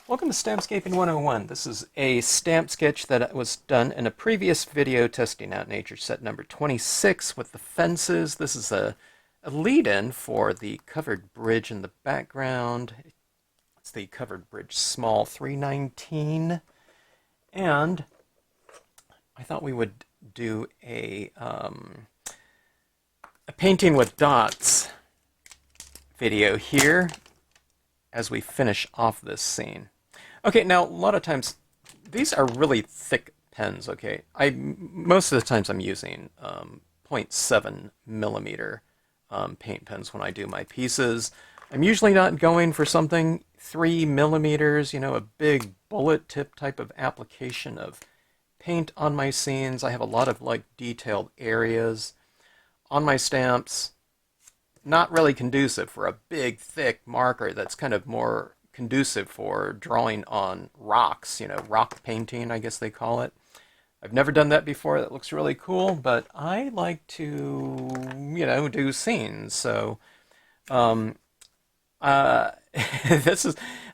Welcome to Stampscaping 101. This is a stamp sketch that was done in a previous video testing out nature set number 26 with the fences. This is a lead-in for the covered bridge in the background. It's the covered bridge small 319. And I thought we would do a painting with dots video here as we finish off this scene. Okay, now a lot of times these are really thick pens, okay? Most of the times I'm using 0.7 millimeter paint pens when I do my pieces. I'm usually not going for something 3 millimeters, a big bullet tip type of application of paint on my scenes. I have a lot of detailed areas on my stamps. Not really conducive for a big, thick marker that's kind of more conducive for drawing on rocks, rock painting, I guess they call it. I've never done that before. That looks really cool, but I like to, do scenes. So, I'm kind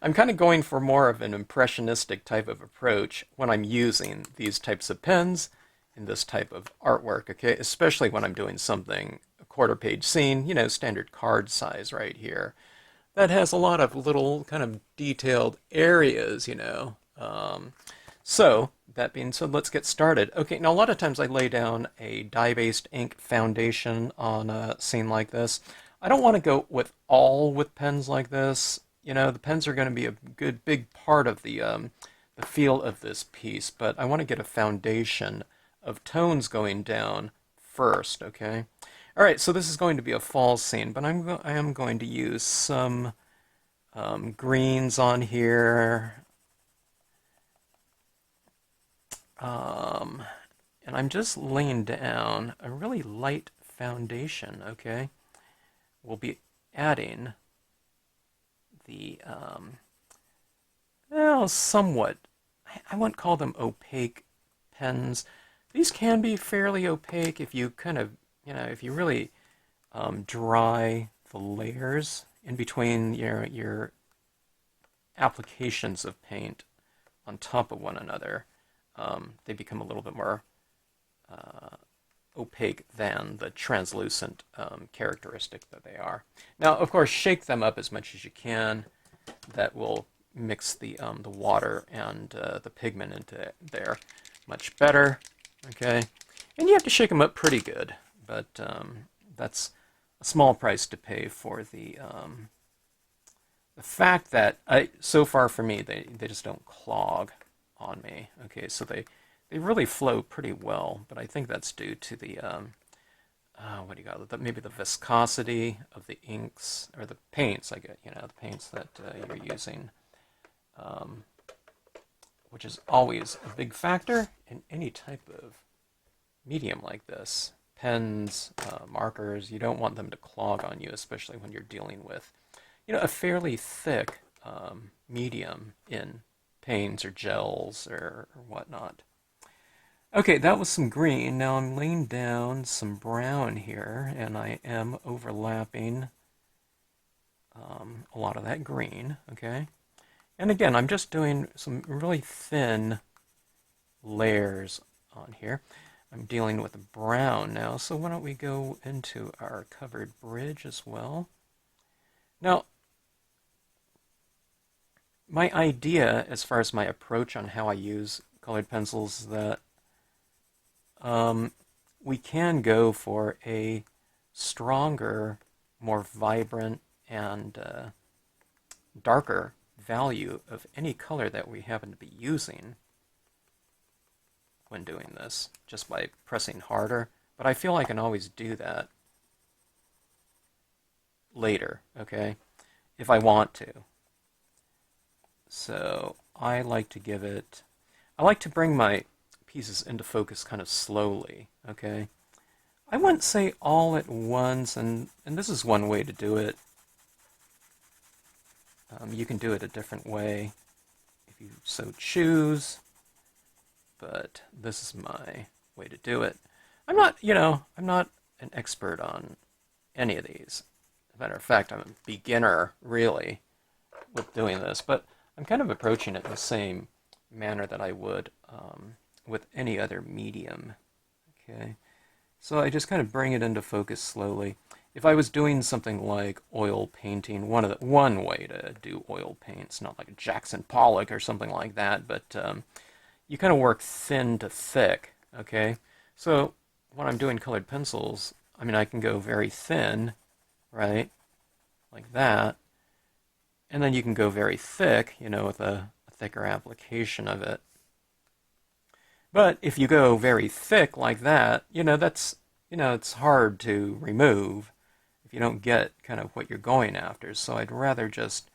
of going for more of an impressionistic type of approach when I'm using these types of pens in this type of artwork, okay? Especially when I'm doing something quarter-page scene, standard card size right here. That has a lot of little kind of detailed areas, So, that being said, let's get started. Okay, now a lot of times I lay down a dye-based ink foundation on a scene like this. I don't want to go with pens like this. The pens are going to be a good big part of the feel of this piece, but I want to get a foundation of tones going down first, okay? All right, so this is going to be a fall scene, but I am going to use some greens on here. And I'm just laying down a really light foundation, okay? We'll be adding the, somewhat, I won't call them opaque pens. These can be fairly opaque if you kind of if you really dry the layers in between your applications of paint on top of one another, they become a little bit more opaque than the translucent characteristic that they are. Now, of course, shake them up as much as you can. That will mix the water and the pigment into there much better. Okay, and you have to shake them up pretty good. But that's a small price to pay for the fact that so far for me they just don't clog on me. Okay, so they really flow pretty well, but I think that's due to the what do you got? Maybe the viscosity of the inks or the paints. I get the paints that you're using, which is always a big factor in any type of medium like this. Pens, markers, you don't want them to clog on you, especially when you're dealing with, a fairly thick medium in paints or gels or whatnot. Okay, that was some green. Now I'm laying down some brown here, and I am overlapping a lot of that green, okay? And again, I'm just doing some really thin layers on here. I'm dealing with brown now, so why don't we go into our covered bridge as well. Now, my idea as far as my approach on how I use colored pencils is that we can go for a stronger, more vibrant, and darker value of any color that we happen to be using when doing this, just by pressing harder. But I feel I can always do that later, okay, if I want to. So I like to bring my pieces into focus kind of slowly, okay? I wouldn't say all at once, and this is one way to do it. You can do it a different way if you so choose. But this is my way to do it. I'm not an expert on any of these. As a matter of fact, I'm a beginner, really, with doing this. But I'm kind of approaching it in the same manner that I would with any other medium. Okay, so I just kind of bring it into focus slowly. If I was doing something like oil painting, one way to do oil paints, not like a Jackson Pollock or something like that, but you kind of work thin to thick. Okay, so when I'm doing colored pencils, I mean I can go very thin, right, like that, and then you can go very thick, with a thicker application of it. But if you go very thick like that, it's hard to remove if you don't get kind of what you're going after. So I'd rather just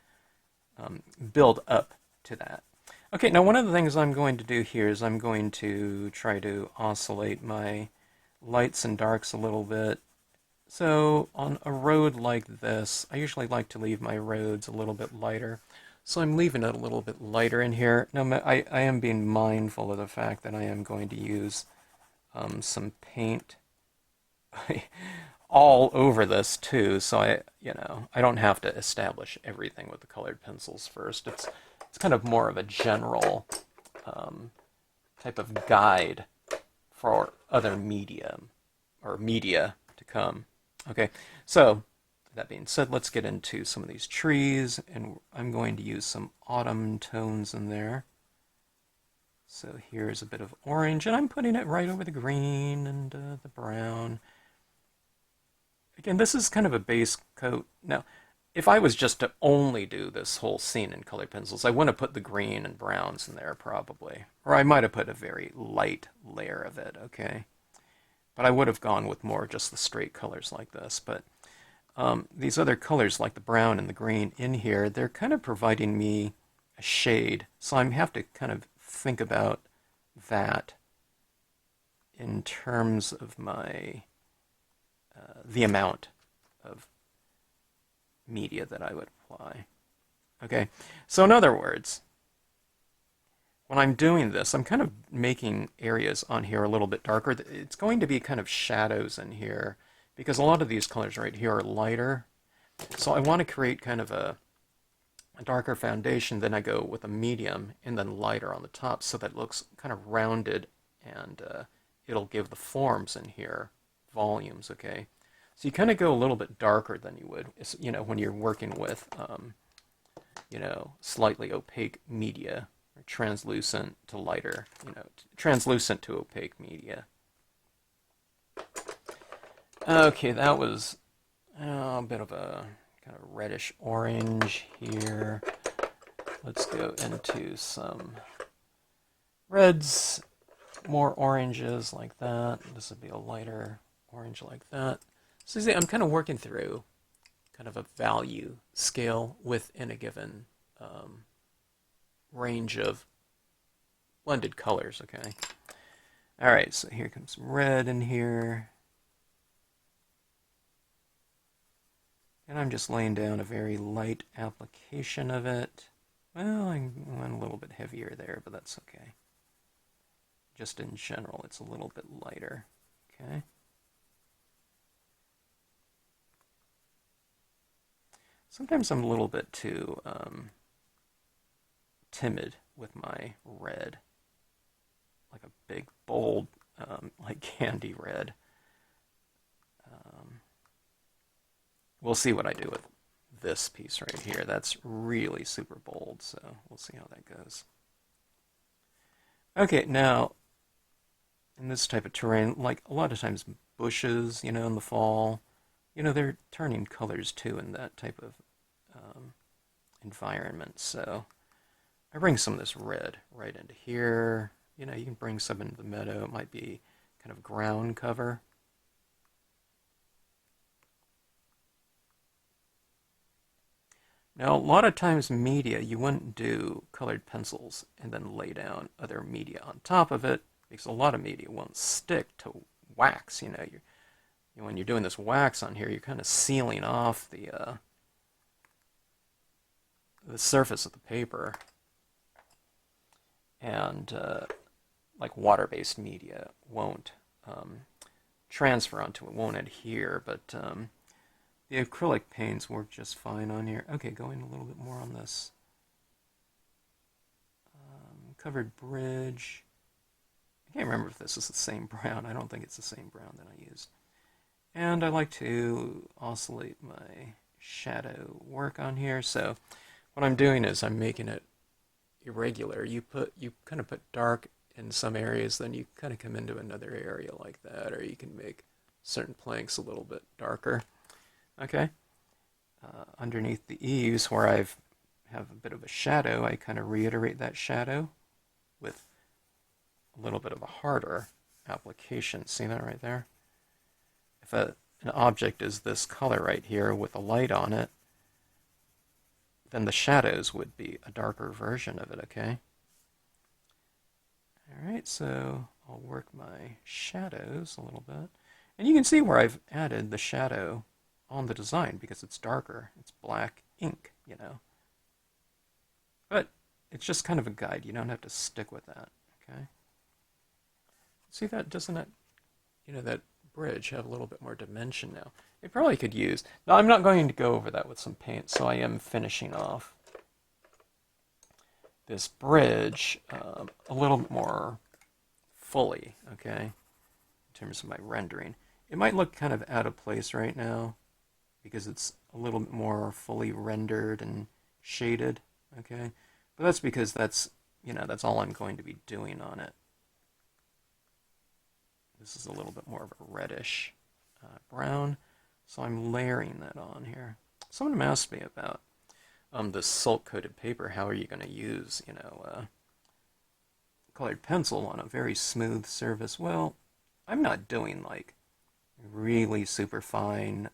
build up to that. Okay, now one of the things I'm going to do here is I'm going to try to oscillate my lights and darks a little bit. So on a road like this, I usually like to leave my roads a little bit lighter. So I'm leaving it a little bit lighter in here. Now I am being mindful of the fact that I am going to use some paint all over this too, so I don't have to establish everything with the colored pencils first. It's kind of more of a general type of guide for other medium or media to come. Okay, so that being said, let's get into some of these trees, and I'm going to use some autumn tones in there. So here's a bit of orange, and I'm putting it right over the green and the brown. Again, this is kind of a base coat. Now, if I was just to only do this whole scene in colored pencils, I wouldn't have put the green and browns in there probably. Or I might have put a very light layer of it, okay? But I would have gone with more just the straight colors like this. But these other colors like the brown and the green in here, they're kind of providing me a shade. So I have to kind of think about that in terms of my the amount of media that I would apply. Okay, so in other words, when I'm doing this, I'm kind of making areas on here a little bit darker. It's going to be kind of shadows in here because a lot of these colors right here are lighter. So I want to create kind of a darker foundation, then I go with a medium and then lighter on the top so that it looks kind of rounded, and it'll give the forms in here volumes, okay? So you kind of go a little bit darker than you would, when you're working with, slightly opaque media, or translucent to lighter, translucent to opaque media. Okay, that was a bit of a kind of reddish orange here. Let's go into some reds, more oranges like that. This would be a lighter orange like that. So see, I'm kind of working through kind of a value scale within a given range of blended colors, okay? All right, so here comes some red in here. And I'm just laying down a very light application of it. Well, I went a little bit heavier there, but that's okay. Just in general, it's a little bit lighter, okay? Sometimes I'm a little bit too timid with my red, like a big, bold, like candy red. We'll see what I do with this piece right here. That's really super bold, so we'll see how that goes. Okay, now, in this type of terrain, like a lot of times bushes, in the fall, they're turning colors too in that type of environment. So I bring some of this red right into here. You can bring some into the meadow. It might be kind of ground cover. Now, a lot of times media, you wouldn't do colored pencils and then lay down other media on top of it, because a lot of media won't stick to wax. When you're doing this wax on here, you're kind of sealing off the surface of the paper, and like water-based media won't transfer onto it, won't adhere, but the acrylic paints work just fine on here. Okay, going a little bit more on this covered bridge. I can't remember if this is the same brown. I don't think it's the same brown that I used. And I like to oscillate my shadow work on here. So what I'm doing is I'm making it irregular. You kind of put dark in some areas, then you kind of come into another area like that, or you can make certain planks a little bit darker. Okay. Underneath the eaves, where I've have a bit of a shadow, I kind of reiterate that shadow with a little bit of a harder application. See that right there? If an object is this color right here with a light on it, then the shadows would be a darker version of it, okay? Alright, so I'll work my shadows a little bit. And you can see where I've added the shadow on the design because it's darker. It's black ink, you know. But it's just kind of a guide. You don't have to stick with that, okay? See that? Doesn't it, that bridge have a little bit more dimension now? It probably could use... Now, I'm not going to go over that with some paint, so I am finishing off this bridge a little more fully, okay, in terms of my rendering. It might look kind of out of place right now because it's a little bit more fully rendered and shaded, okay? But that's because that's all I'm going to be doing on it. This is a little bit more of a reddish brown, so I'm layering that on here. Someone asked me about this silk-coated paper. How are you going to use, colored pencil on a very smooth surface? Well, I'm not doing like really super fine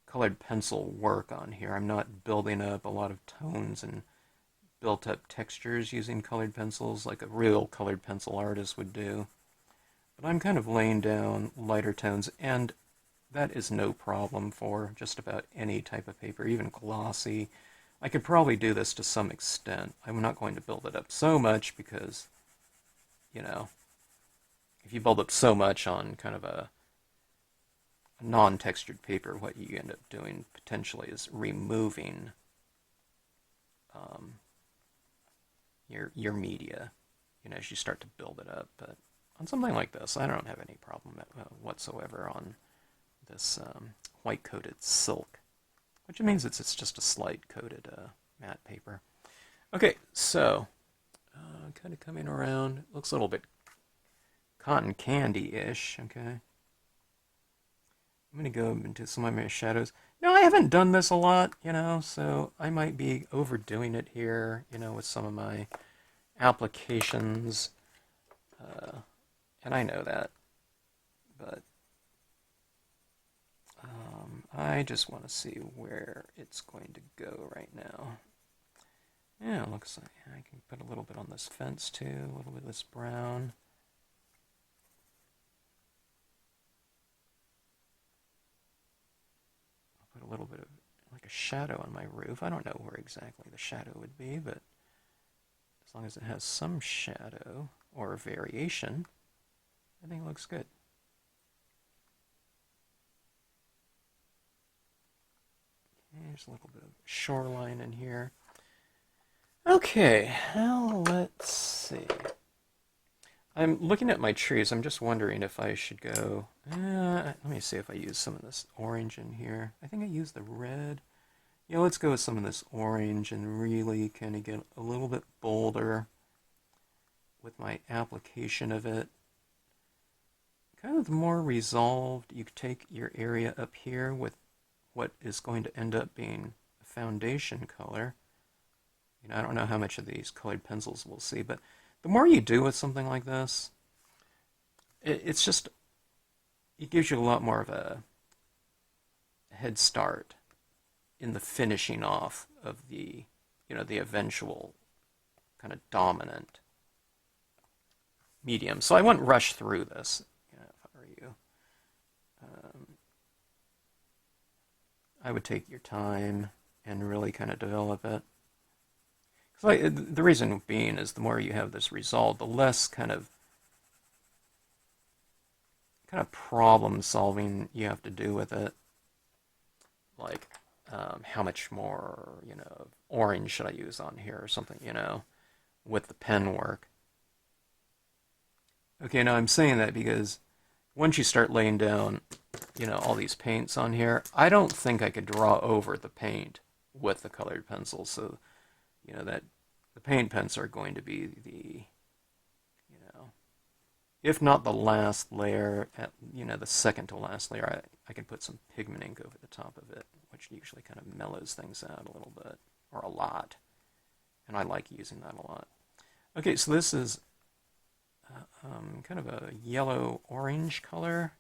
colored pencil work on here. I'm not building up a lot of tones and built up textures using colored pencils like a real colored pencil artist would do. But I'm kind of laying down lighter tones, and that is no problem for just about any type of paper, even glossy. I could probably do this to some extent. I'm not going to build it up so much because, if you build up so much on kind of a non-textured paper, what you end up doing potentially is removing your media, as you start to build it up. But on something like this, I don't have any problem whatsoever on this white coated silk, which means it's just a slight coated matte paper. Okay, so kind of coming around, looks a little bit cotton candy-ish. Okay, I'm gonna go into some of my shadows. Now, I haven't done this a lot, so I might be overdoing it here, with some of my applications, and I know that, but I just want to see where it's going to go right now. Yeah, it looks like I can put a little bit on this fence too, a little bit of this brown. I'll put a little bit of like a shadow on my roof. I don't know where exactly the shadow would be, but as long as it has some shadow or variation, I think it looks good. There's a little bit of shoreline in here. Okay, well, let's see. I'm looking at my trees. I'm just wondering if I should go... let me see if I use some of this orange in here. I think I used the red. Yeah, let's go with some of this orange and really kind of get a little bit bolder with my application of it. Kind of the more resolved you take your area up here with what is going to end up being a foundation color. I don't know how much of these colored pencils we'll see, but the more you do with something like this, it gives you a lot more of a head start in the finishing off of the eventual kind of dominant medium. So I wouldn't rush through this, if I were you. I would take your time and really kind of develop it. The reason being is the more you have this resolved, the less kind of problem solving you have to do with it. Like, how much more, orange should I use on here or something, with the pen work. Okay, now I'm saying that because once you start laying down, all these paints on here, I don't think I could draw over the paint with the colored pencils. So, that the paint pens are going to be if not the last layer, the second to last layer, I can put some pigment ink over the top of it, which usually kind of mellows things out a little bit, or a lot. And I like using that a lot. Okay, so this is kind of a yellow-orange color.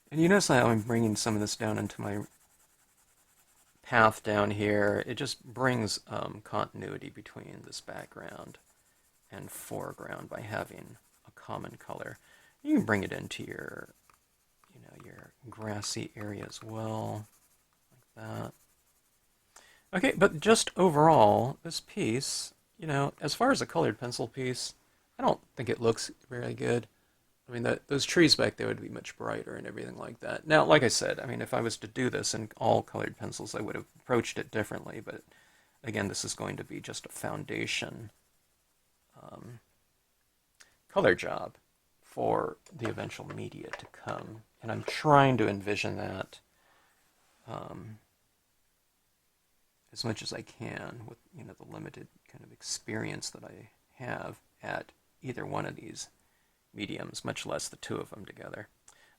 And you notice how I'm bringing some of this down into my path down here. It just brings continuity between this background and foreground by having a common color. You can bring it into your, your grassy area as well, like that. Okay, but just overall, this piece, as far as a colored pencil piece, I don't think it looks very good. I mean, those trees back there would be much brighter and everything like that. Now, like I said, I mean, if I was to do this in all colored pencils, I would have approached it differently. But again, this is going to be just a foundation color job for the eventual media to come. And I'm trying to envision that as much as I can with, the limited kind of experience that I have at either one of these mediums, much less the two of them together.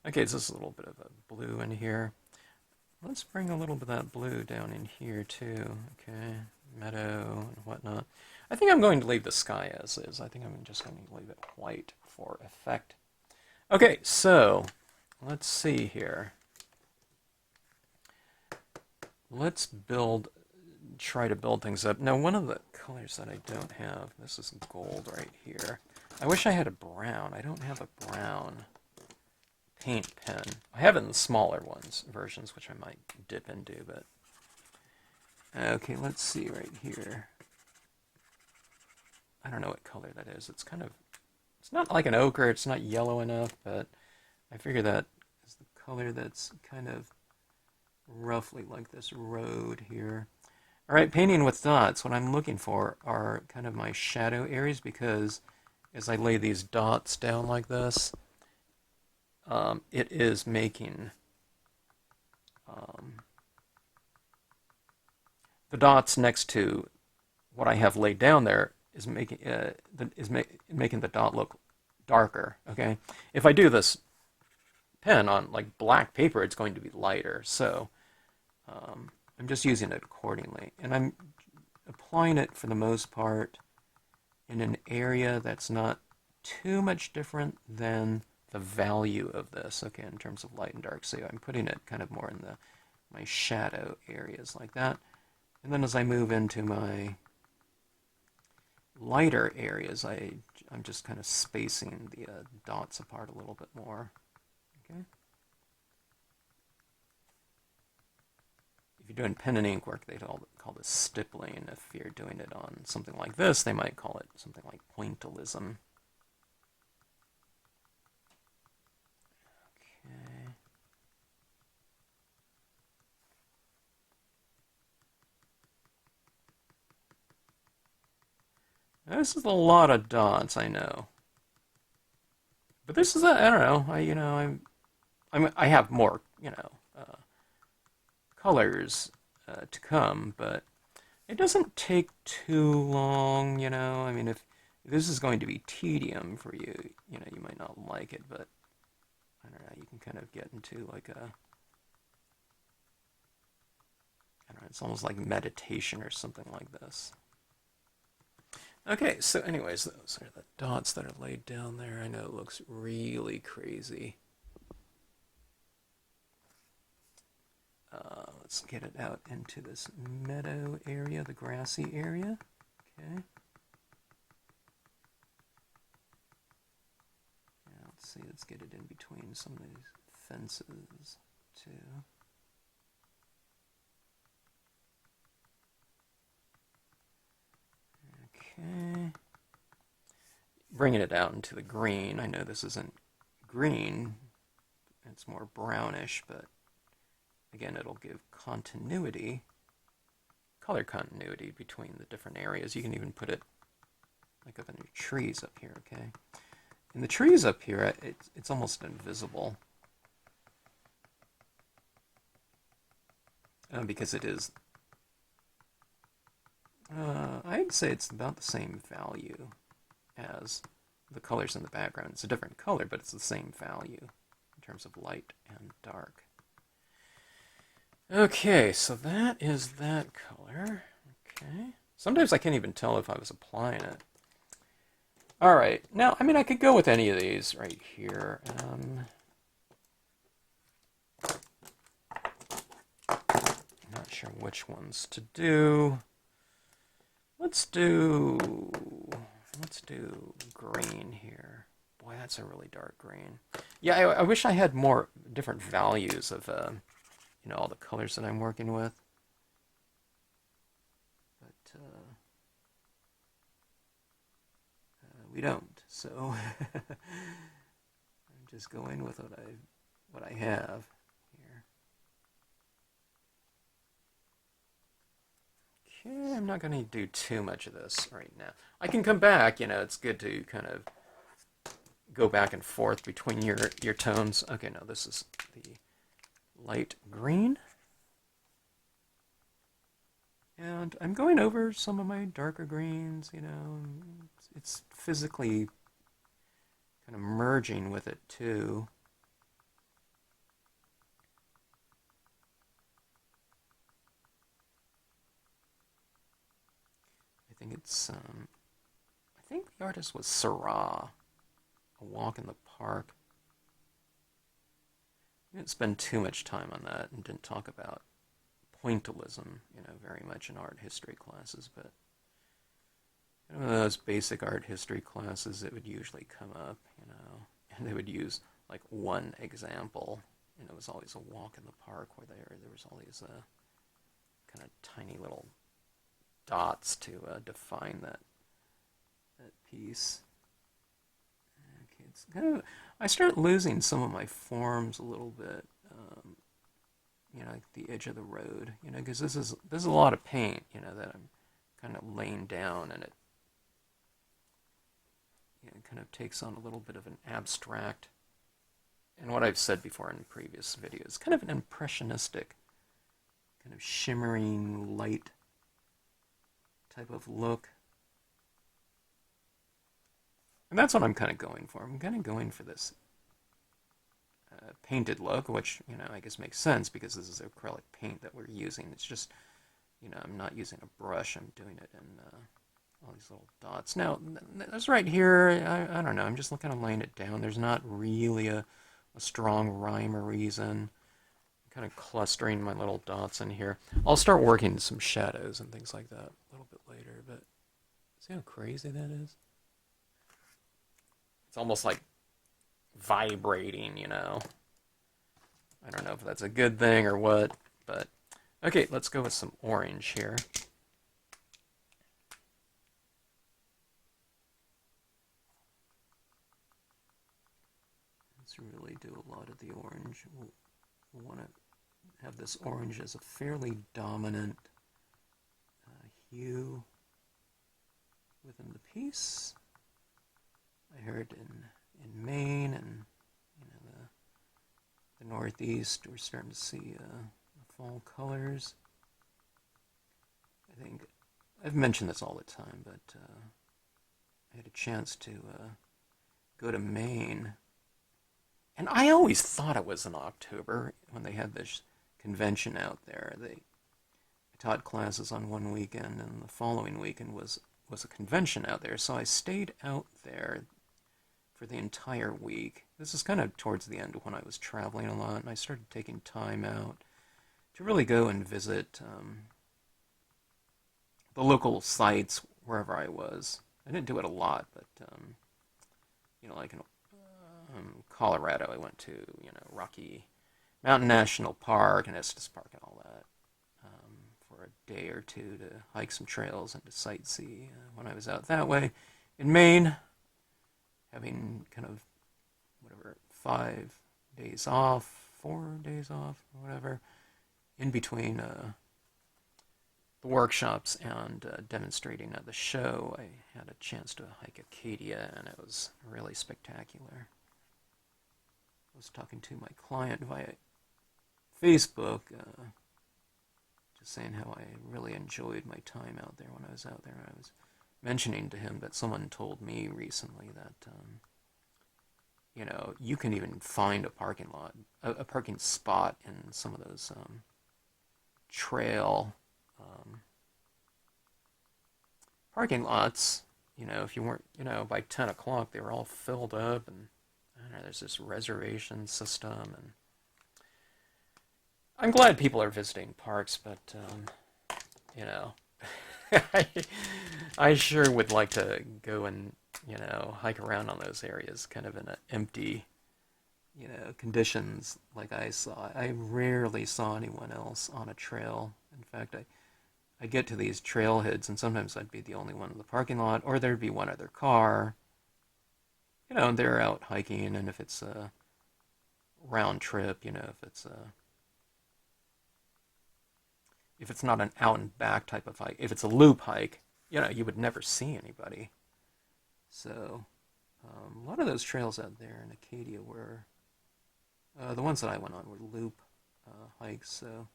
Okay, so this is a little bit of a blue in here. Let's bring a little bit of that blue down in here too. Okay, meadow and whatnot. I think I'm going to leave the sky as is. I think I'm just going to leave it white for effect. Okay, so let's see here. Let's try to build things up. Now, one of the colors that I don't have, this is gold right here. I wish I had a brown. I don't have a brown paint pen. I have it in the smaller versions, which I might dip into, but... Okay, let's see right here. I don't know what color that is. It's not like an ochre, it's not yellow enough, but I figure that is the color that's kind of roughly like this road here. Alright, painting with dots, what I'm looking for are kind of my shadow areas, because as I lay these dots down like this, it is making the dots next to what I have laid down there is making the dot look darker. Okay, if I do this pen on like black paper, it's going to be lighter. So I'm just using it accordingly, and I'm applying it for the most part in an area that's not too much different than the value of this. Okay, in terms of light and dark. So I'm putting it kind of more in my shadow areas like that, and then as I move into my lighter areas, I'm just kind of spacing the dots apart a little bit more. Okay. If you're doing pen and ink work, they'd call this stippling. If you're doing it on something like this, they might call it something like pointillism. Okay. This is a lot of dots, I know. But this is I don't know. I have more, colors to come, but it doesn't take too long, I mean, if this is going to be tedium for you, you might not like it, but I don't know, you can kind of get into like I don't know, it's almost like meditation or something like this. Okay, so anyways, those are the dots that are laid down there. I know it looks really crazy. Let's get it out into this meadow area, the grassy area. Okay. Now, let's see, let's get it in between some of these fences, too. Okay. Bringing it out into the green. I know this isn't green. It's more brownish, but again, it'll give continuity, color continuity between the different areas. You can even put it like up in the trees up here, okay? In the trees up here, it's almost invisible. Because it is, I'd say it's about the same value as the colors in the background. It's a different color, but it's the same value in terms of light and dark. Okay, so that is that color. Okay. Sometimes I can't even tell if I was applying it. All right. Now, I mean, I could go with any of these right here. Not sure which ones to do. Let's do green here. Boy, that's a really dark green. Yeah, I wish I had more different values of all the colors that I'm working with. But we don't. So I'm just going with what I have. Okay, I'm not going to do too much of this right now. I can come back, it's good to kind of go back and forth between your tones. Okay, now this is the light green. And I'm going over some of my darker greens, it's physically kind of merging with it too. I think the artist was Seurat, A Walk in the Park. I didn't spend too much time on that and didn't talk about pointillism, very much in art history classes, but one of those basic art history classes, it would usually come up, and they would use like one example, and it was always a walk in the park where there was all these kind of tiny little dots to define that piece. Okay, it's kind of, I start losing some of my forms a little bit, like the edge of the road, because this is a lot of paint, that I'm kind of laying down, and it kind of takes on a little bit of an abstract, and what I've said before in previous videos, kind of an impressionistic, kind of shimmering light type of look. And that's what I'm kind of going for. I'm kind of going for this painted look, which, I guess makes sense because this is acrylic paint that we're using. It's just, I'm not using a brush. I'm doing it in all these little dots. Now, that's right here. I don't know. I'm just kind of laying it down. There's not really a strong rhyme or reason. I'm kind of clustering my little dots in here. I'll start working some shadows and things like that a little bit later, but see how crazy that is? It's almost like vibrating, I don't know if that's a good thing or what, but okay, let's go with some orange here. Let's really do a lot of the orange. We'll want to have this orange as a fairly dominant hue within the piece. I heard in Maine and the Northeast, we're starting to see fall colors. I think I've mentioned this all the time, but I had a chance to go to Maine, and I always thought it was in October when they had this convention out there. I taught classes on one weekend, and the following weekend was a convention out there, so I stayed out there for the entire week. This is kind of towards the end when I was traveling a lot, and I started taking time out to really go and visit the local sites wherever I was. I didn't do it a lot, but like in Colorado, I went to Rocky Mountain National Park and Estes Park and all that for a day or two to hike some trails and to sightsee when I was out that way. In Maine, having kind of 5 days off, 4 days off, or whatever, in between the workshops and demonstrating at the show, I had a chance to hike Acadia, and it was really spectacular. I was talking to my client via Facebook, just saying how I really enjoyed my time out there when I was out there. I was mentioning to him that someone told me recently that, you know, you can even find a parking lot, a parking spot in some of those trail parking lots. You know, if you weren't, you know, by 10 o'clock, they were all filled up, and I don't know, there's this reservation system, and I'm glad people are visiting parks, but, you know, I, I sure would like to go and, you know, hike around on those areas kind of in an empty, you know, conditions like I saw. I rarely saw anyone else on a trail. In fact, I get to these trailheads, and sometimes I'd be the only one in the parking lot, or there'd be one other car, you know, and they're out hiking, and if it's a round trip, you know, if it's not an out and back type of hike, if it's a loop hike, you know, you would never see anybody. So, a lot of those trails out there in Acadia were, the ones that I went on were loop hikes, so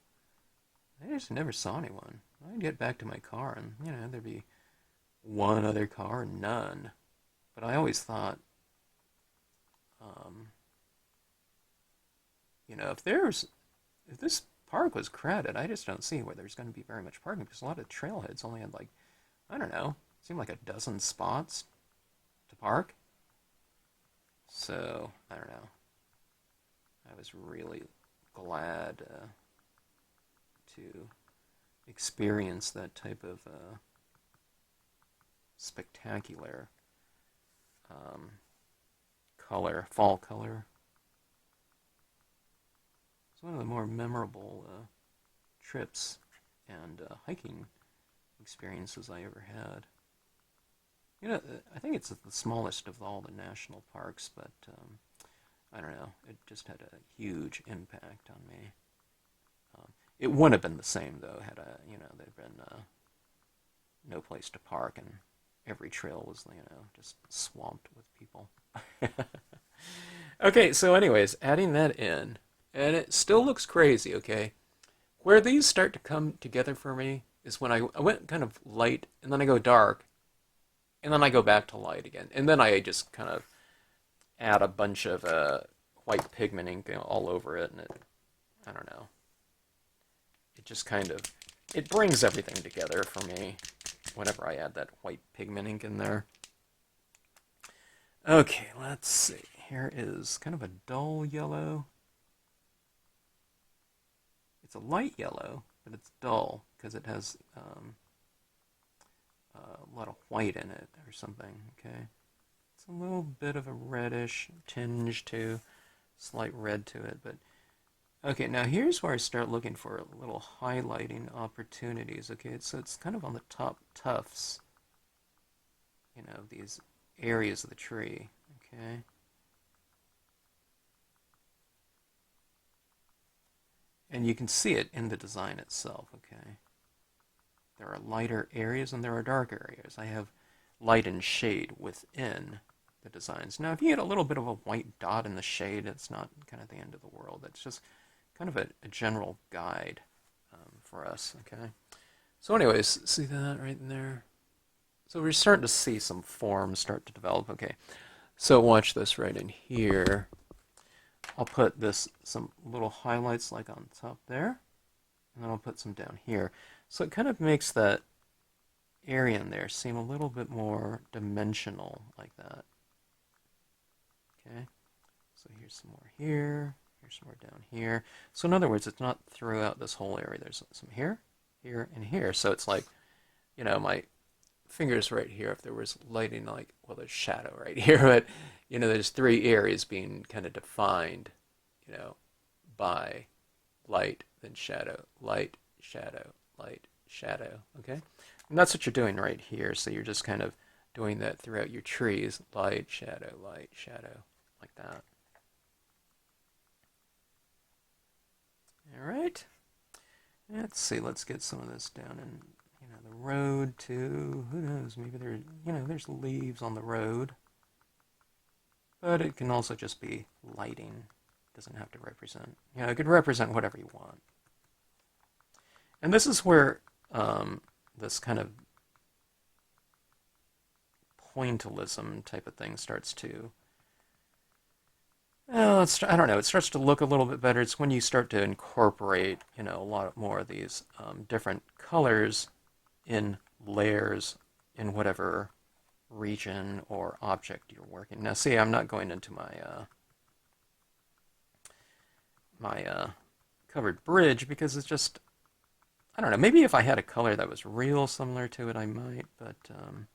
I just never saw anyone. I'd get back to my car and, you know, there'd be one other car, none. But I always thought, um, you know, if this park was crowded, I just don't see where there's going to be very much parking because a lot of trailheads only had like, I don't know, seemed like a dozen spots to park. So, I don't know. I was really glad to experience that type of spectacular um, color, fall color. It's one of the more memorable trips and hiking experiences I ever had. You know, I think it's the smallest of all the national parks, but I don't know. It just had a huge impact on me. It wouldn't have been the same though had you know, there'd been no place to park and every trail was, you know, just swamped with people. Okay, so anyways, adding that in, and it still looks crazy. Okay, where these start to come together for me is when I went kind of light and then I go dark and then I go back to light again, and then I just kind of add a bunch of white pigment ink all over it, and I don't know, it just kind of, it brings everything together for me whenever I add that white pigment ink in there. Okay, let's see. Here is kind of a dull yellow. It's a light yellow, but it's dull because it has a lot of white in it or something. Okay, it's a little bit of a reddish tinge to, slight red to it, but okay. Now here's where I start looking for little highlighting opportunities. Okay, so it's kind of on the top tufts, you know, these areas of the tree. Okay. And you can see it in the design itself, okay? There are lighter areas and there are darker areas. I have light and shade within the designs. Now, if you get a little bit of a white dot in the shade, it's not kind of the end of the world. It's just kind of a general guide for us, okay? So anyways, see that right in there? So we're starting to see some forms start to develop, okay? So watch this right in here. I'll put some little highlights like on top there, and then I'll put some down here. So it kind of makes that area in there seem a little bit more dimensional like that. Okay, so here's some more here, here's some more down here. So in other words, it's not throughout this whole area. There's some here, here, and here. So it's like, you know, my fingers right here, if there was lighting, like, well, there's shadow right here, but, you know, there's three areas being kind of defined, you know, by light, then shadow, light, shadow, light, shadow, okay? And that's what you're doing right here, so you're just kind of doing that throughout your trees, light, shadow, like that. All right. Let's see, let's get some of this down in the road too. Who knows? Maybe there's leaves on the road. But it can also just be lighting. It doesn't have to represent. It could represent whatever you want. And this is where this kind of pointillism type of thing starts to, I don't know, it starts to look a little bit better. It's when you start to incorporate, a lot more of these different colors in layers in whatever region or object you're working. Now, see, I'm not going into my covered bridge because it's just, I don't know, maybe if I had a color that was real similar to it, I might, but for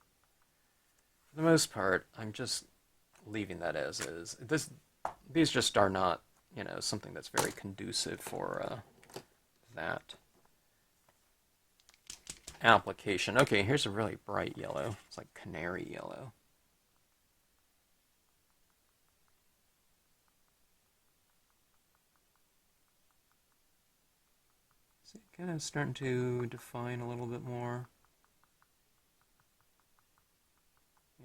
the most part, I'm just leaving that as is. These just are not, something that's very conducive for that application. Okay, here's a really bright yellow. It's like canary yellow. See, kind of starting to define a little bit more.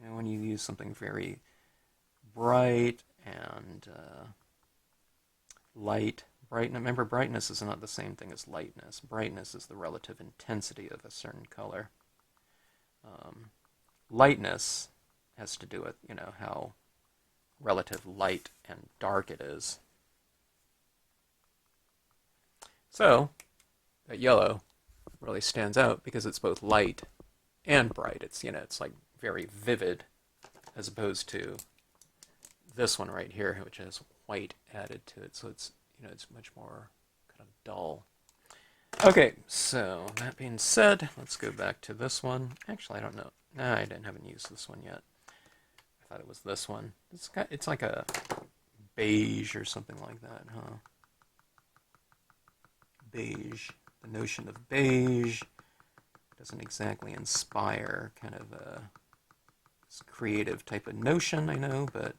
When you use something very bright and light. Remember, brightness is not the same thing as lightness. Brightness is the relative intensity of a certain color. Lightness has to do with, how relative light and dark it is. So, that yellow really stands out because it's both light and bright. It's, it's like very vivid as opposed to this one right here, which has white added to it. So it's, it's much more kind of dull. Okay, so that being said, let's go back to this one. Actually, I don't know. No, I haven't used this one yet. I thought it was this one. It's like a beige or something like that, huh? Beige. The notion of beige doesn't exactly inspire kind of a creative type of notion, I know, but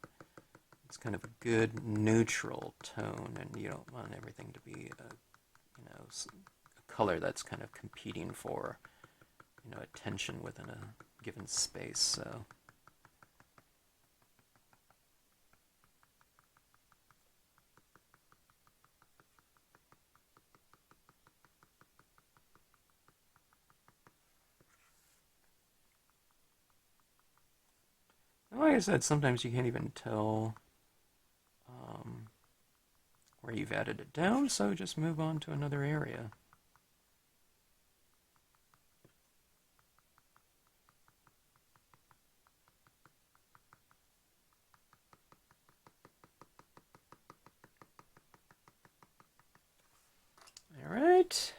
it's kind of a good neutral tone, and you don't want everything to be a color that's kind of competing for, attention within a given space. So like I said, sometimes you can't even tell where you've added it down, so just move on to another area. All right.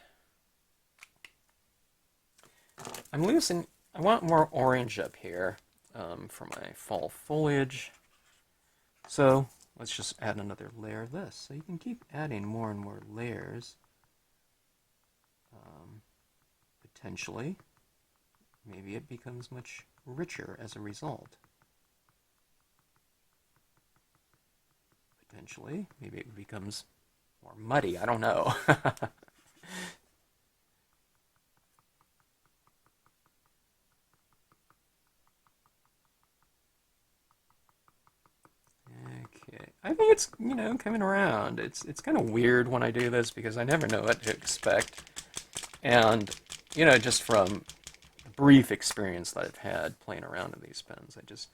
I want more orange up here for my fall foliage. So let's just add another layer of this. So you can keep adding more and more layers. Potentially, maybe it becomes much richer as a result. Potentially, maybe it becomes more muddy. I don't know. Okay, I think it's, coming around. It's kind of weird when I do this because I never know what to expect. And, just from brief experience that I've had playing around with these pens, I just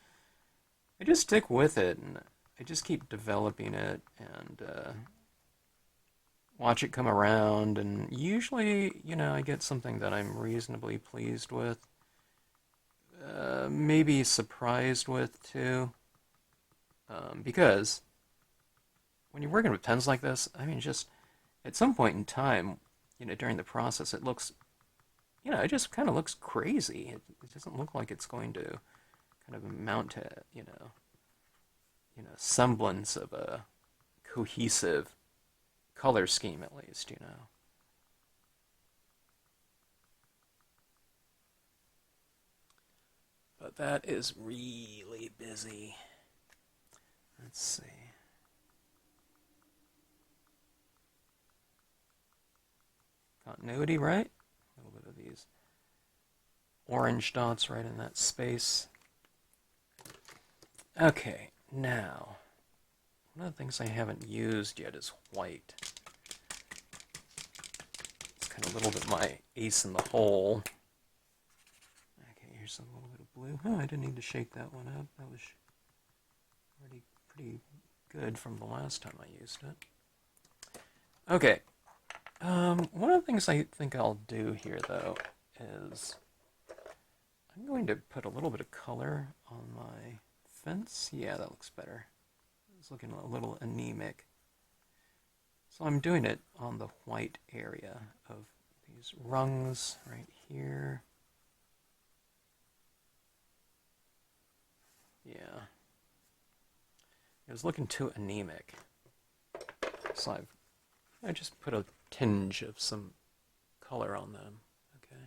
stick with it, and I just keep developing it and watch it come around, and usually, I get something that I'm reasonably pleased with, maybe surprised with too. Because when you're working with pens like this, I mean, just at some point in time, during the process, it looks, it just kind of looks crazy. It doesn't look like it's going to kind of amount to, semblance of a cohesive color scheme, at least, But that is really busy. Let's see. Continuity, right? A little bit of these orange dots right in that space. Okay, now, one of the things I haven't used yet is white. It's kind of a little bit my ace in the hole. Okay, here's a little bit of blue. Oh, I didn't need to shake that one up. That was already pretty good from the last time I used it. Okay, one of the things I think I'll do here, though, is I'm going to put a little bit of color on my fence. Yeah, that looks better. It's looking a little anemic. So I'm doing it on the white area of these rungs right here. Yeah. It was looking too anemic. So I just put a tinge of some color on them. Okay.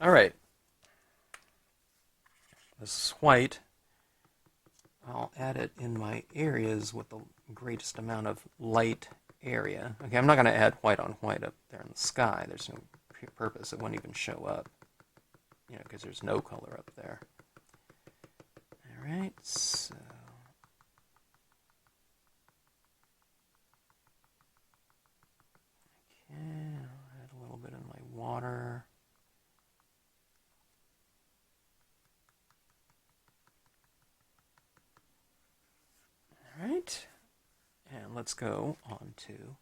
All right. This is white. I'll add it in my areas with the greatest amount of light area. Okay, I'm not going to add white on white up there in the sky. There's no purpose. It won't even show up, you know, because there's no color up there. All right, so okay, I'll add a little bit in my water. All right, and let's go on to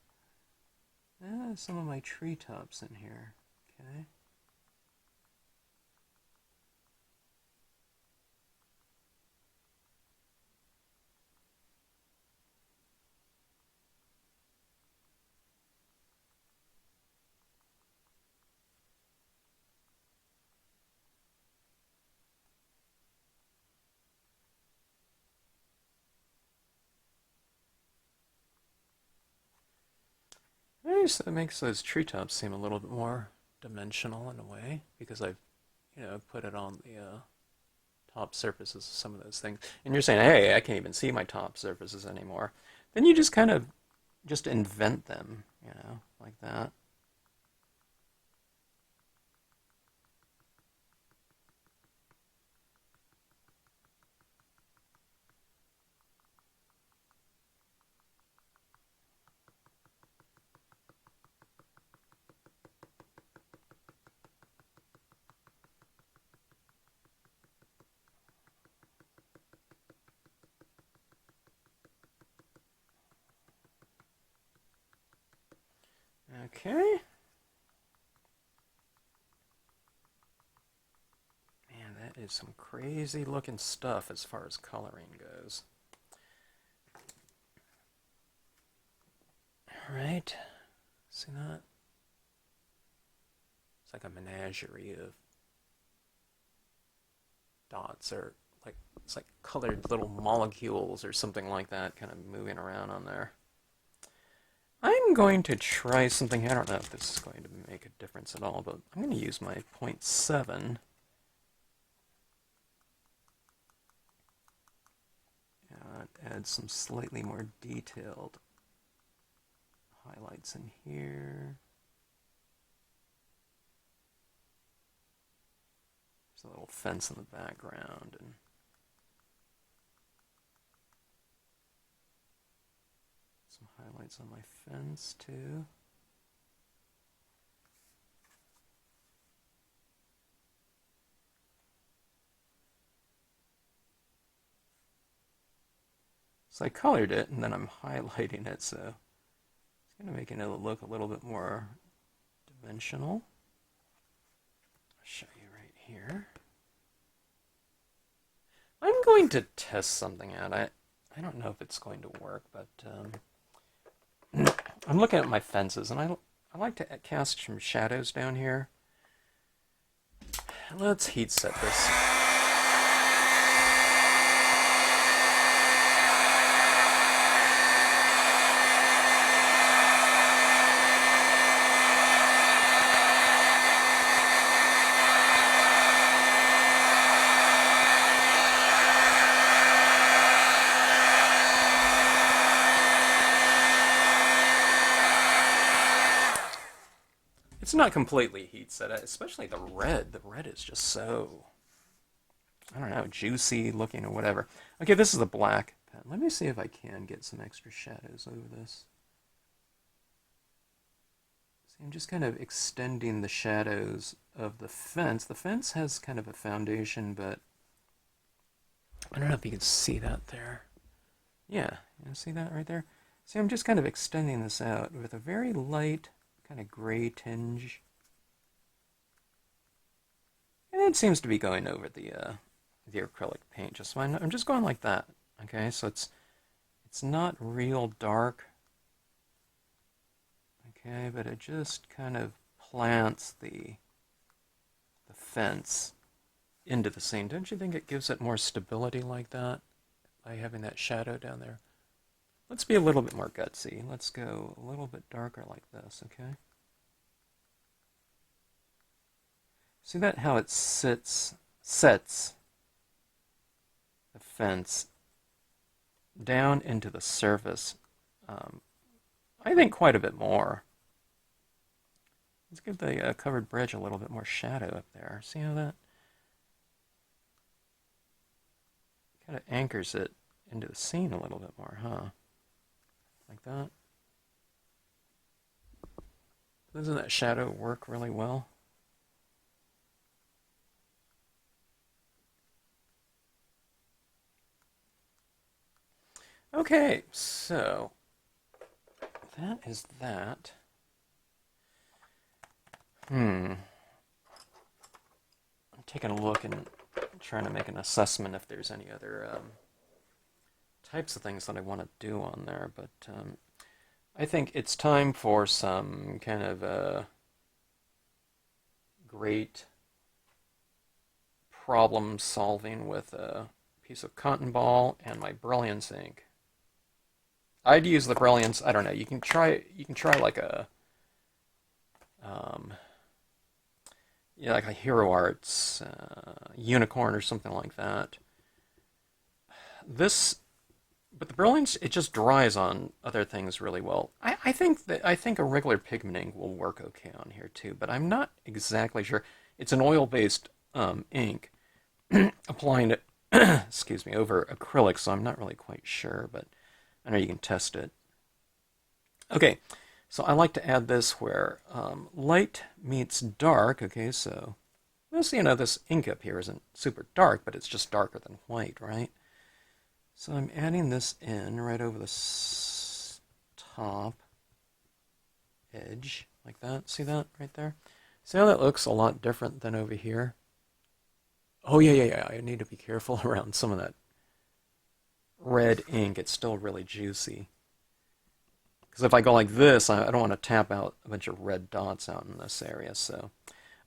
some of my treetops in here. Okay. So it makes those treetops seem a little bit more dimensional in a way, because I've, you know, put it on the top surfaces of some of those things. And you're saying, hey, I can't even see my top surfaces anymore. Then you just kind of just invent them, you know, like that. Okay. Man, that is some crazy looking stuff as far as coloring goes. All right. See that? It's like a menagerie of dots, or like it's like colored little molecules or something like that kind of moving around on there. I'm going to try something. I don't know if this is going to make a difference at all, but I'm going to use my 0.7. Add some slightly more detailed highlights in here. There's a little fence in the background, and some highlights on my fence too. So I colored it, and then I'm highlighting it, so it's kind of making it look a little bit more dimensional. I'll show you right here. I'm going to test something out. I don't know if it's going to work, but I'm looking at my fences, and I like to cast some shadows down here. Let's heat set this. It's not completely heat set, especially the red. The red is just so, I don't know, juicy looking or whatever. Okay, this is the black pen. Let me see if I can get some extra shadows over this. See, I'm just kind of extending the shadows of the fence. The fence has kind of a foundation, but I don't know if you can see that there. Yeah, you see that right there? See, I'm just kind of extending this out with a very light kind of gray tinge. And it seems to be going over the acrylic paint just fine. I'm just going like that. Okay, so it's not real dark. Okay, but it just kind of plants the fence into the scene. Don't you think it gives it more stability like that by having that shadow down there? Let's be a little bit more gutsy. Let's go a little bit darker like this, okay? See that how it sets the fence down into the surface? I think quite a bit more. Let's give the covered bridge a little bit more shadow up there. See how that kind of anchors it into the scene a little bit more, huh? Like that. Doesn't that shadow work really well? Okay, so that is that. I'm taking a look and trying to make an assessment if there's any other types of things that I want to do on there, but I think it's time for some kind of great problem solving with a piece of cotton ball and my Brilliance ink. I'd use the Brilliance. I don't know. You can try like a like a Hero Arts unicorn or something like that. But the Brilliance, it just dries on other things really well. I think a regular pigment ink will work okay on here too, but I'm not exactly sure. It's an oil-based ink, applying it, excuse me, over acrylic, so I'm not really quite sure, but I know you can test it. Okay, so I like to add this where light meets dark. Okay, so this ink up here isn't super dark, but it's just darker than white, right? So I'm adding this in right over the top edge, like that. See that right there? See how that looks a lot different than over here? Oh, yeah. I need to be careful around some of that red ink. It's still really juicy. Because if I go like this, I don't want to tap out a bunch of red dots out in this area. So,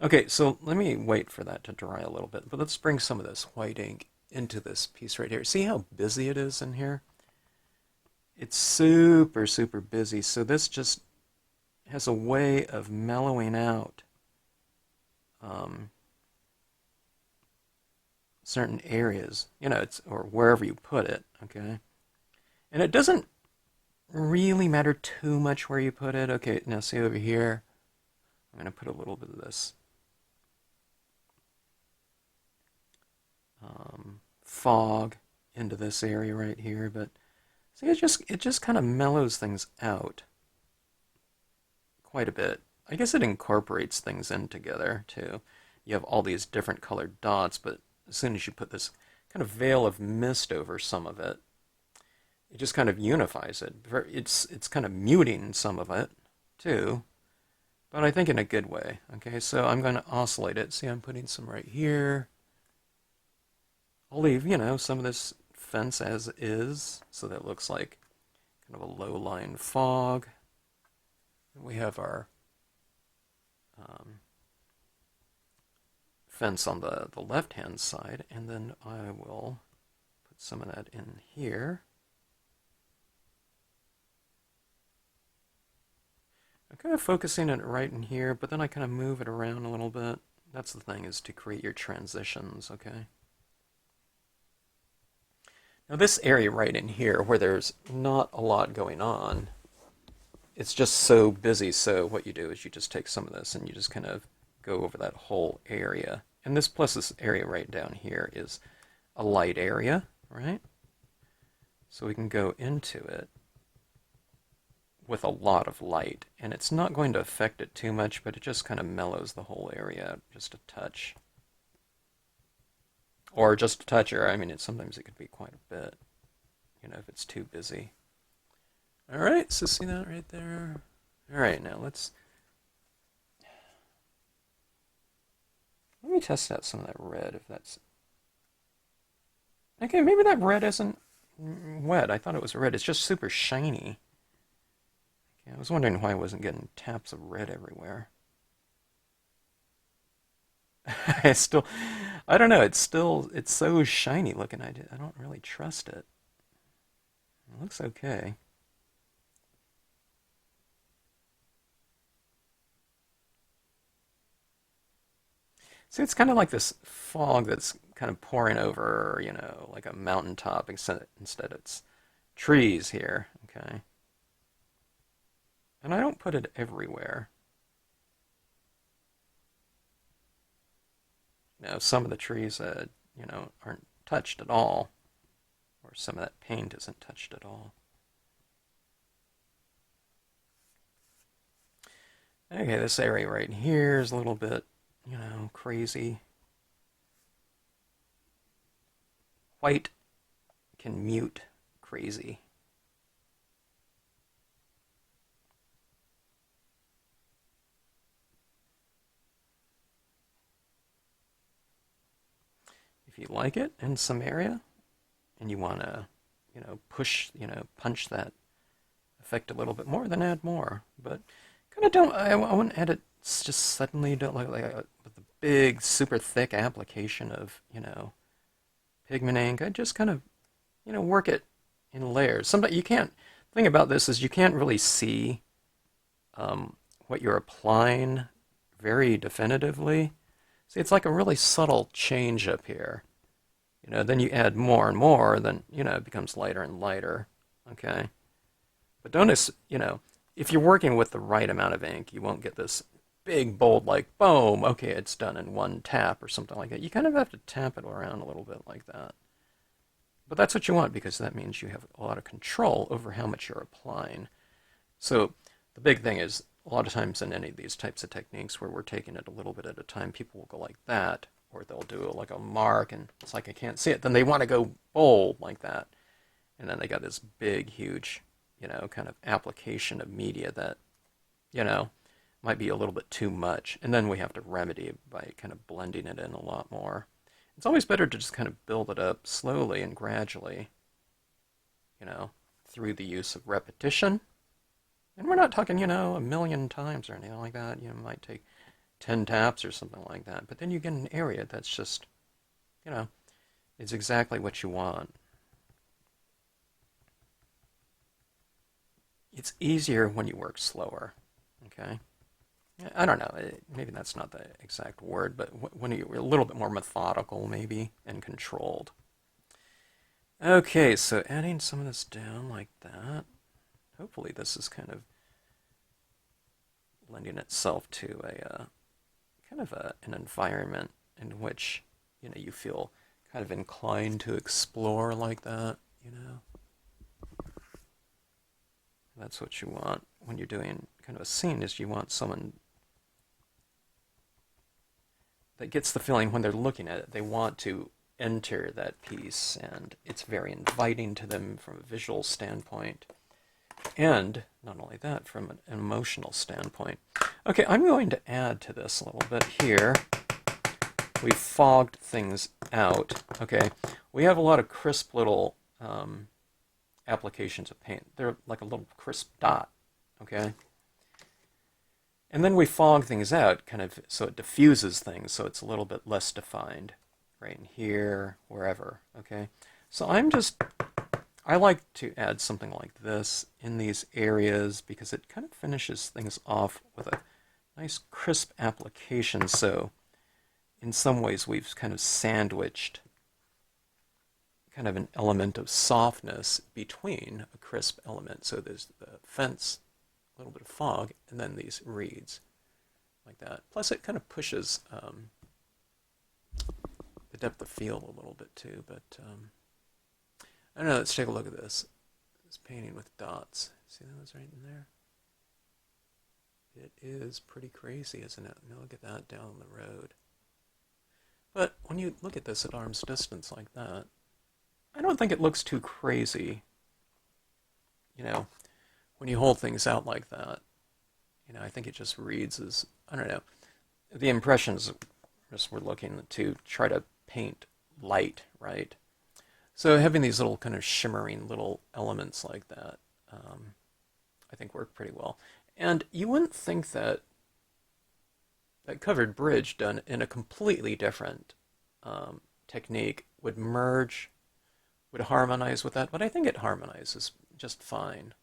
okay, so let me wait for that to dry a little bit. But let's bring some of this white ink into this piece right here. See how busy it is in here? It's super, super busy. So this just has a way of mellowing out certain areas, or wherever you put it, okay? And it doesn't really matter too much where you put it. Okay, now see over here, I'm going to put a little bit of this fog into this area right here, but see, it just kind of mellows things out quite a bit. I guess it incorporates things in together too. You have all these different colored dots, but as soon as you put this kind of veil of mist over some of it, it just kind of unifies it. It's kind of muting some of it too, but I think in a good way. Okay, so I'm going to oscillate it. See, I'm putting some right here. I'll leave, some of this fence as is, so that it looks like kind of a low-lying fog. We have our fence on the left-hand side, and then I will put some of that in here. I'm kind of focusing it right in here, but then I kind of move it around a little bit. That's the thing, is to create your transitions, okay? Now this area right in here, where there's not a lot going on, it's just so busy. So what you do is you just take some of this and you just kind of go over that whole area. And this plus this area right down here is a light area, right? So we can go into it with a lot of light, and it's not going to affect it too much, but it just kind of mellows the whole area out just a touch. Or just a touch, or I mean, sometimes it could be quite a bit, if it's too busy. All right, so see that right there? All right, now let me test out some of that red, if that's... Okay, maybe that red isn't wet. I thought it was red. It's just super shiny. Okay, I was wondering why I wasn't getting taps of red everywhere. I don't know. It's so shiny looking. I don't really trust it. It looks okay. See, it's kind of like this fog that's kind of pouring over, like a mountaintop. Instead it's trees here, okay? And I don't put it everywhere. Some of the trees, aren't touched at all, or some of that paint isn't touched at all. Okay, this area right here is a little bit, crazy. White can mute crazy. If you like it in some area and you want to, punch that effect a little bit more, then add more. But kind of don't, I wouldn't add it just suddenly, don't like with a big, super thick application of, pigment ink. I just kind of, work it in layers. Sometimes you can't, the thing about this is you can't really see what you're applying very definitively. See, it's like a really subtle change up here. Then you add more and more, then, it becomes lighter and lighter. Okay? But don't, if you're working with the right amount of ink, you won't get this big, bold, like, boom, okay, it's done in one tap or something like that. You kind of have to tap it around a little bit like that. But that's what you want because that means you have a lot of control over how much you're applying. So the big thing is, a lot of times in any of these types of techniques where we're taking it a little bit at a time, people will go like that, or they'll do like a mark, and it's like I can't see it. Then they want to go bold like that. And then they got this big, huge, kind of application of media that, might be a little bit too much. And then we have to remedy it by kind of blending it in a lot more. It's always better to just kind of build it up slowly and gradually, through the use of repetition. And we're not talking, a million times or anything like that. It might take 10 taps or something like that. But then you get an area that's just, it's exactly what you want. It's easier when you work slower, okay? I don't know, maybe that's not the exact word, but when you're a little bit more methodical, maybe, and controlled. Okay, so adding some of this down like that. Hopefully this is kind of lending itself to a kind of an environment in which, you feel kind of inclined to explore like that, That's what you want when you're doing kind of a scene, is you want someone that gets the feeling when they're looking at it, they want to enter that piece, and it's very inviting to them from a visual standpoint, and not only that, from an emotional standpoint. Okay, I'm going to add to this a little bit here. We fogged things out. Okay, we have a lot of crisp little applications of paint. They're like a little crisp dot. Okay. And then we fog things out, kind of, so it diffuses things, so it's a little bit less defined, right in here, wherever, okay? So I like to add something like this in these areas because it kind of finishes things off with a nice crisp application. So in some ways we've kind of sandwiched kind of an element of softness between a crisp element. So there's the fence little bit of fog, and then these reeds like that. Plus it kind of pushes the depth of field a little bit too, but I don't know, let's take a look at this. This painting with dots. See those right in there? It is pretty crazy, isn't it? Now look at that down the road. But when you look at this at arm's distance like that, I don't think it looks too crazy. You know, when you hold things out like that, you know, I think it just reads as, I don't know, the impressions just we're looking to try to paint light, right? So having these little kind of shimmering little elements like that, I think work pretty well. And you wouldn't think that that covered bridge done in a completely different technique would merge, would harmonize with that, but I think it harmonizes just fine.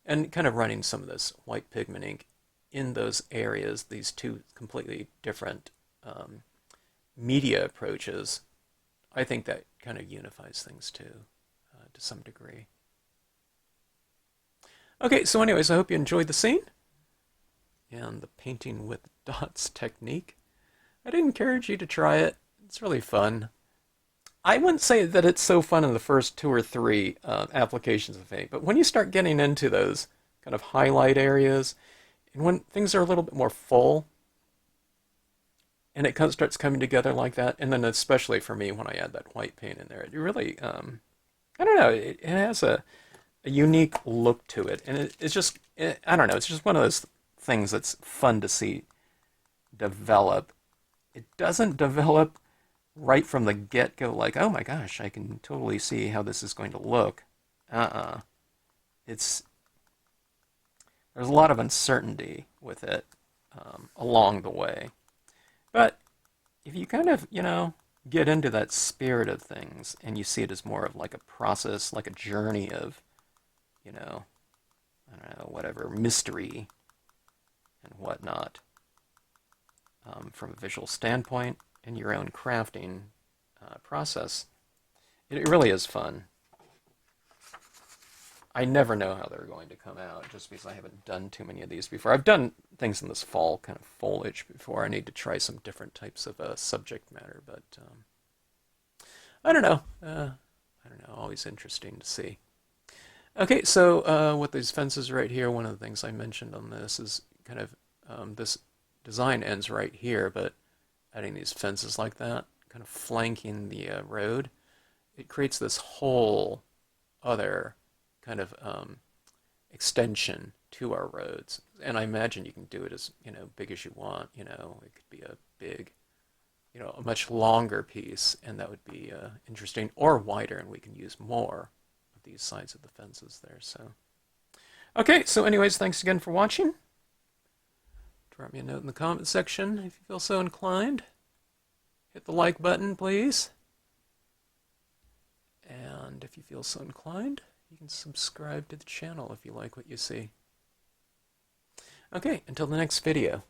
And kind of running some of this white pigment ink in those areas, these two completely different media approaches, I think that kind of unifies things too, to some degree. Okay, so anyways, I hope you enjoyed the scene and the painting with dots technique. I'd encourage you to try it. It's really fun. I wouldn't say that it's so fun in the first 2 or 3 applications of paint, but when you start getting into those kind of highlight areas, and when things are a little bit more full, and it kind of starts coming together like that, and then especially for me when I add that white paint in there, it really, I don't know, it has a unique look to it, and it's just, I don't know, it's just one of those things that's fun to see develop. It doesn't develop right from the get-go like, oh my gosh, I can totally see how this is going to look. There's a lot of uncertainty with it along the way. But if you kind of, you know, get into that spirit of things and you see it as more of like a process, like a journey of, you know, I don't know, whatever, mystery and whatnot, from a visual standpoint in your own crafting process, it really is fun. I never know how they're going to come out just because I haven't done too many of these before. I've done things in this fall kind of foliage before. I need to try some different types of subject matter, but I don't know. Always interesting to see. Okay, so with these fences right here, one of the things I mentioned on this is kind of this design ends right here, but adding these fences like that, kind of flanking the road, it creates this whole other kind of extension to our roads. And I imagine you can do it as, you know, big as you want. You know, it could be a big, you know, a much longer piece, and that would be interesting, or wider, and we can use more of these sides of the fences there. So, okay, so anyways, thanks again for watching. Drop me a note in the comment section if you feel so inclined. Hit the like button, please. And if you feel so inclined, you can subscribe to the channel if you like what you see. Okay, until the next video.